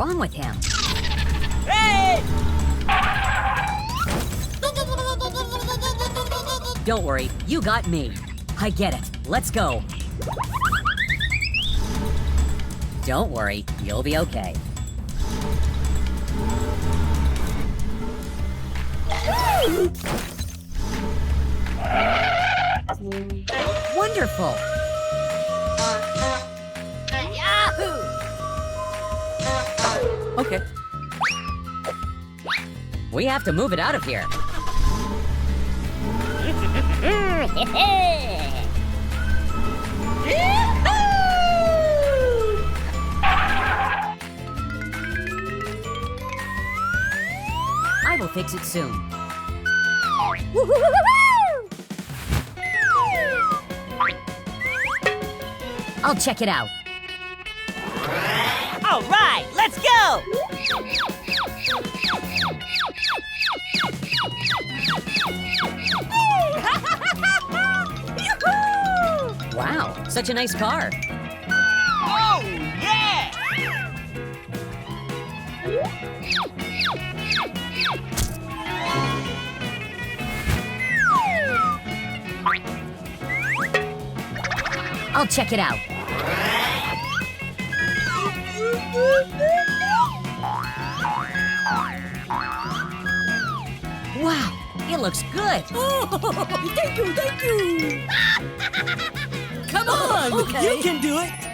wrong with him? Hey! Don't worry, you got me. I get it. Let's go. Don't worry, you'll be okay. Wonderful! Yahoo! Okay. We have to move it out of here. I will fix it soon. I'll check it out. All right, let's go! Wow, such a nice car. Oh, yeah! I'll check it out. Wow, it looks good. Oh, thank you, thank you. Come on, Okay. you can do it!